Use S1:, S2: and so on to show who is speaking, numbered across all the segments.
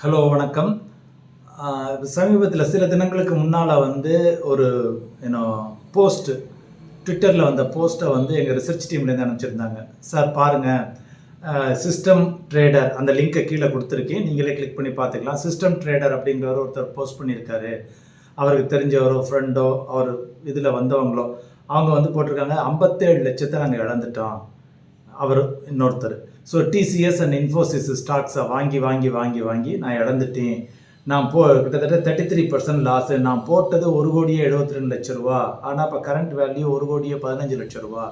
S1: Hello வணக்கம். சமீபத்தில் சில தினங்களுக்கு முன்னால் ஒரு யூனோ போஸ்ட் ட்விட்டரில் வந்த போஸ்ட்டை எங்கள் ரிசர்ச் டீம்லேருந்து அனுப்பிச்சிருந்தாங்க. சார் பாருங்கள், சிஸ்டம் ட்ரேடர் அந்த லிங்க்கை கீழே கொடுத்துருக்கேன், நீங்களே கிளிக் பண்ணி பார்த்துக்கலாம். சிஸ்டம் ட்ரேடர் அப்படிங்கிறவர் ஒருத்தர் போஸ்ட் பண்ணியிருக்காரு. அவருக்கு தெரிஞ்சவரோ ஃப்ரெண்டோ அவர் இதில் வந்தவங்களோ அவங்க போட்டிருக்காங்க, 57 லட்சத்தை நாங்கள் இழந்துட்டோம். அவர் இன்னொருத்தர். ஸோ டிசிஎஸ் அண்ட் இன்ஃபோசிஸ் ஸ்டாக்ஸை வாங்கி நான் இழந்துட்டேன். நான் கிட்டத்தட்ட 33% லாஸு. நான் போட்டது 1,72,00,000 ரூபா. ஆனால் இப்போ கரண்ட் வேல்யூ 1,15,00,000 ரூபா.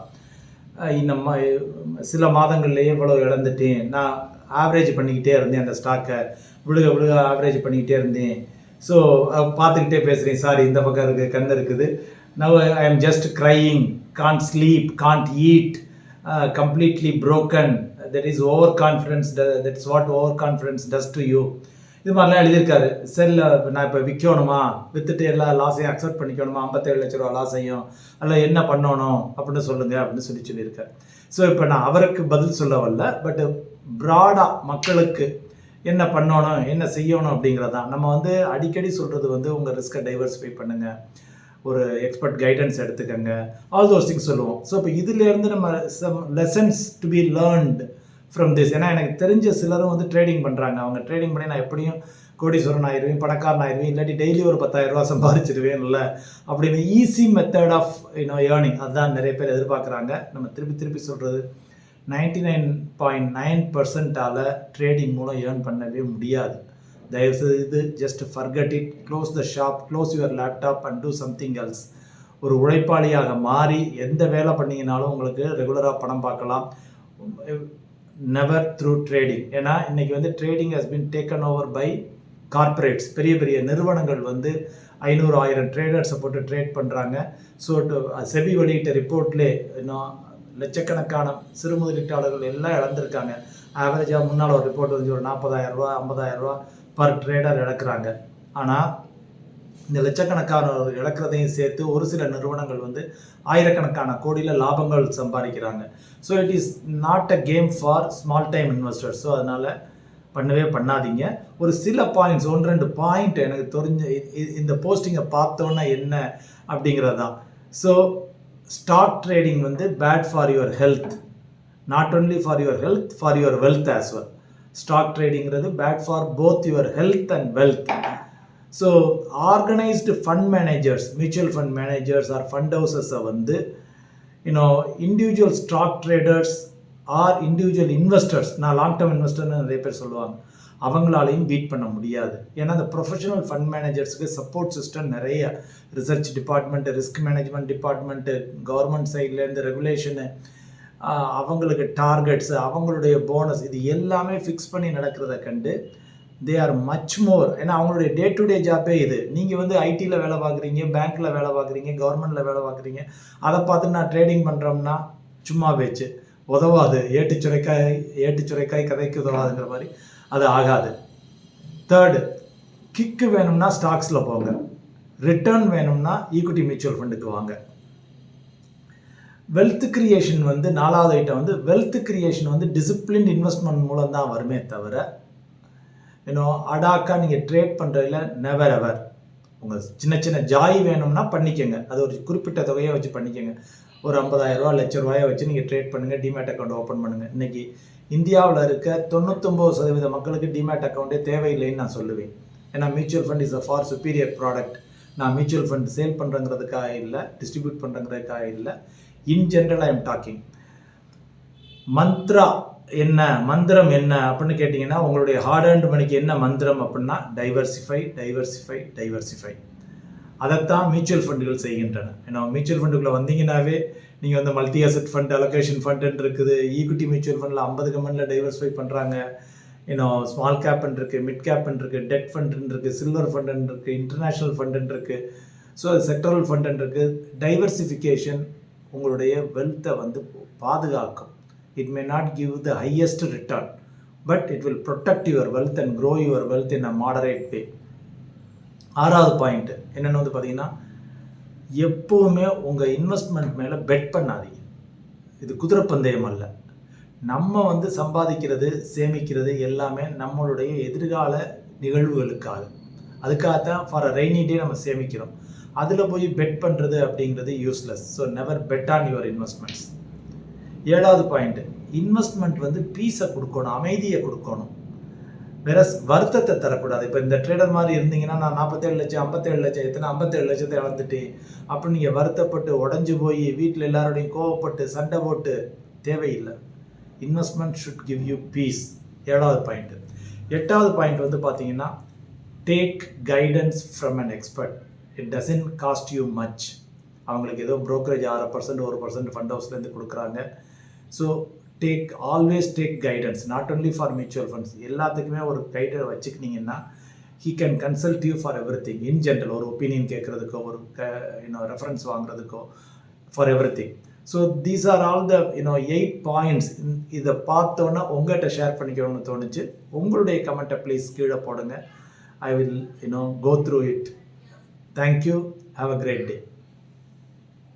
S1: இன்னும் சில மாதங்கள்லேயே இவ்வளோ இழந்துட்டேன். நான் ஆவரேஜ் பண்ணிக்கிட்டே இருந்தேன், அந்த ஸ்டாக்கை விழுக ஆவரேஜ் பண்ணிக்கிட்டே இருந்தேன். ஸோ பார்த்துக்கிட்டே பேசுகிறேன், சாரி இந்த பக்கம் இருக்குது, கண் இருக்குது. Now I am just crying, can't sleep, can't eat, completely broken. That is overconfidence. That's what overconfidence does to you. இது மாதிரிலாம் எழுதியிருக்காரு. செல்ல நான் இப்போ விற்கணுமா, விற்றுட்டு எல்லா லாஸையும் அக்செப்ட் பண்ணிக்கணுமா, 57 லட்ச ரூபா லாஸையும், அல்ல என்ன பண்ணணும் அப்படின்னு சொல்லுங்கள் அப்படின்னு சொல்லியிருக்காரு. ஸோ இப்போ நான் அவருக்கு பதில் சொல்ல வரல, பட் ப்ராடாக மக்களுக்கு என்ன பண்ணணும் என்ன செய்யணும் அப்படிங்கிறதான். நம்ம அடிக்கடி சொல்கிறது உங்கள் ரிஸ்க்கை டைவர்சிஃபை பண்ணுங்கள், ஒரு எக்ஸ்பர்ட் கைடன்ஸ் எடுத்துக்கங்க, ஆல் தோஸ் திங்ஸ் சொல்லுவோம். ஸோ இப்போ இதுலேருந்து நம்ம some lessons to be learned from this. ஏன்னா எனக்கு தெரிஞ்ச சிலரும் ட்ரேடிங் பண்ணுறாங்க. அவங்க ட்ரேடிங் பண்ணி நான் எப்படியும் கோடீஸ்வரன் ஆயிடுவேன், பணக்காரன் ஆயிடுவேன், இல்லாட்டி டெய்லி ஒரு 10,000 ரூபா சம்பாதிச்சிடுவேன் இல்லை அப்படின்னு ஈஸி மெத்தட் ஆஃப் ஏர்னிங் அதுதான் நிறைய பேர் எதிர்பார்க்குறாங்க. நம்ம திருப்பி சொல்கிறது, 99.9% ட்ரேடிங் மூலம் ஏர்ன் பண்ணவே முடியாது. தயவுசெய்து just forget it, close the shop, close your laptop and do something else. ஒரு உழைப்பாளியாக மாறி எந்த வேலை பண்ணிங்கனாலும் உங்களுக்கு ரெகுலராக பணம் பார்க்கலாம். Never through trading. ஏன்னா இன்றைக்கி trading has been taken over by corporates. பெரிய பெரிய நிறுவனங்கள் 500,000 ட்ரேடர்ஸை போட்டு ட்ரேட் பண்ணுறாங்க. ஸோ செபி வெளியிட்ட ரிப்போர்ட்லேயே இன்னும் லட்சக்கணக்கான சிறு முதலீட்டாளர்கள் எல்லாம் இழந்திருக்காங்க. ஆவரேஜாக முன்னால் ஒரு ரிப்போர்ட் ஒரு 40,000 ரூபா 50,000 ரூபா பர் ட்ரேடர் இழக்கிறாங்க. ஆனால் இந்த லட்சக்கணக்கானவர்கள் இழக்கிறதையும் சேர்த்து ஒரு சில நிறுவனங்கள் ஆயிரக்கணக்கான கோடியில் லாபங்கள் சம்பாதிக்கிறாங்க. So it is not a game for small time investors. So அதனால் பண்ணாதீங்க. ஒரு சில பாயிண்ட்ஸ் 1-2 பாயிண்ட் எனக்கு தெரிஞ்ச இந்த போஸ்டிங்கை பார்த்தோன்னா என்ன அப்படிங்கிறது தான். So stock trading bad for your health, not only for your health, for your wealth as well. Stock ட்ரேடிங்கிறது bad for both your health and wealth. So organised fund managers, mutual fund managers or fund ஹவுசஸை individual stock traders or individual investors, நான் long term இன்வெஸ்டர்னு நிறைய பேர் சொல்லுவாங்க, அவங்களாலையும் beat பண்ண முடியாது. ஏன்னா அந்த ப்ரொஃபஷனல் ஃபண்ட் மேனேஜர்ஸுக்கு சப்போர்ட் சிஸ்டம் நிறைய, research department, risk management department, government சைட்லேருந்து ரெகுலேஷனு, அவங்களுக்கு டார்கெட்ஸு, அவங்களுடைய போனஸ், இது எல்லாமே ஃபிக்ஸ் பண்ணி நடக்கிறத கண்டு தே ஆர் மச் மோர். ஏன்னா அவங்களுடைய டே டு டே ஜாப்பே இது. நீங்கள் ஐடியில் வேலை பார்க்குறீங்க, பேங்க்கில் வேலை பார்க்குறீங்க, கவர்மெண்ட்டில் வேலை பார்க்குறீங்க, அதை பார்த்து நான் ட்ரேடிங் பண்ணுறோம்னா சும்மா பேச்சு, உதவாது. ஏட்டு சுரைக்காய் கதைக்கு உதவாதுங்கிற மாதிரி அது ஆகாது. தேர்டு, கிக்கு வேணும்னா ஸ்டாக்ஸில் போங்க, ரிட்டர்ன் வேணும்னா ஈக்விட்டி மியூச்சுவல் ஃபண்டுக்கு வாங்க. வெல்த் கிரியேஷன் 4வது item wealth creation disciplined investment மூலம் தான் வருமே தவிர அடாக்கா நீங்கள் ட்ரேட் பண்ணுறதுல நெவர் எவர். உங்கள் சின்ன ஜாய் வேணும்னா பண்ணிக்கோங்க, அது ஒரு குறிப்பிட்ட தொகையை வச்சு பண்ணிக்கோங்க. ஒரு 50,000 ரூபா 1,00,000 ரூபாயை வச்சு நீங்கள் ட்ரேட் பண்ணுங்கள், டிமேட் அக்கௌண்ட் ஓப்பன் பண்ணுங்கள். இன்றைக்கி இந்தியாவில் இருக்க 99% மக்களுக்கு டிமேட் அக்கௌண்ட்டே தேவையில்லைன்னு நான் சொல்லுவேன். ஏன்னா mutual fund is a for superior product. நான் மியூச்சுவல் ஃபண்ட் சேல் பண்ணுறங்கிறதுக்காக இல்லை, டிஸ்ட்ரிபியூட் பண்ணுறங்கிறதுக்காக இல்லை, in general I am talking. மந்திரம் என்ன அப்படின்னு கேட்டிங்கன்னா, உங்களுடைய ஹார்ட் அண்ட் மணிக்கு என்ன மந்திரம் அப்படின்னா டைவர்சிஃபை. அதைத்தான் மியூச்சுவல் ஃபண்டுகள் செய்கின்றன. ஏன்னா மியூச்சுவல் ஃபண்டுக்குள்ளே வந்தீங்கன்னாவே நீங்கள் மல்டி அசெட் ஃபண்ட், அலோகேஷன் ஃபண்டுன்னு இருக்குது, ஈக்விட்டி மியூச்சுவல் ஃபண்டில் 50 கம்பெனியில் டைவர்சிஃபை பண்ணுறாங்க. ஸ்மால் கேப்ன்னு இருக்குது, மிட் கேப்ன்னு இருக்குது, டெட் ஃபண்டுன்னு இருக்குது, சில்வர் ஃபண்டுன்னு இருக்குது, இன்டர்நேஷ்னல் ஃபண்டுன்னு இருக்குது, ஸோ செக்டரல் ஃபண்டுன்னு இருக்குது. டைவர்சிஃபிகேஷன் உங்களுடைய வெல்த்தை பாதுகாக்கும். It may not give the highest return, but it will protect your wealth and grow your wealth in a moderate way. 6வது பாயிண்ட் என்னென்னு பார்த்தீங்கன்னா, எப்போவுமே உங்கள் இன்வெஸ்ட்மெண்ட் மேலே பெட் பண்ணாதீங்க. இது குதிரை பந்தயம் அல்ல. நம்ம வந்து சம்பாதிக்கிறது, சேமிக்கிறது எல்லாமே நம்மளுடைய எதிர்கால நிகழ்வுகளுக்காக. அதுக்காகத்தான் ஃபார் அ ரெய்னி டே நம்ம சேமிக்கிறோம். அதில் போய் பெட் பண்ணுறது அப்படிங்கிறது useless. So never bet on your investments. 7வது பாயிண்ட், இன்வெஸ்ட்மெண்ட் வந்து பீஸை கொடுக்கணும், அமைதியை கொடுக்கணும். வேற வருத்தத்தை தரக்கூடாது. இப்போ இந்த ட்ரேடர் மாதிரி இருந்தீங்கன்னா, நான் 47 லட்சம் 57 லட்சம் எத்தனை 57 லட்சத்தை இழந்துட்டேன் அப்படின்னு நீங்கள் வருத்தப்பட்டு உடஞ்சி போய் வீட்டில் எல்லாரோடையும் கோவப்பட்டு சண்டை போட்டு தேவையில்லை. Investment should give you peace. 7வது பாயிண்ட். 8வது பாயிண்ட் வந்து பார்த்தீங்கன்னா, take guidance from an expert. It doesn't cost you much. அவங்களுக்கு ஏதோ ப்ரோக்கரேஜ் 6% 1% ஃபண்ட் ஹவுஸ்லேருந்து கொடுக்குறாங்க. So always take guidance, not only for mutual funds. எல்லாத்துக்குமே ஒரு கைடர் வச்சுக்கினீங்கன்னா he can consult you for everything in general. ஒரு ஒப்பீனியன் கேட்குறதுக்கோ, ஒரு ரெஃபரன்ஸ் வாங்குறதுக்கோ, for everything. So these are all the 8 points. இதை பார்த்தோன்னா உங்கள்கிட்ட ஷேர் பண்ணிக்கணும்னு தோணுச்சு. உங்களுடைய கமெண்ட்டை ப்ளீஸ் கீழே போடுங்க. I will go through it. Thank you. Have a great day.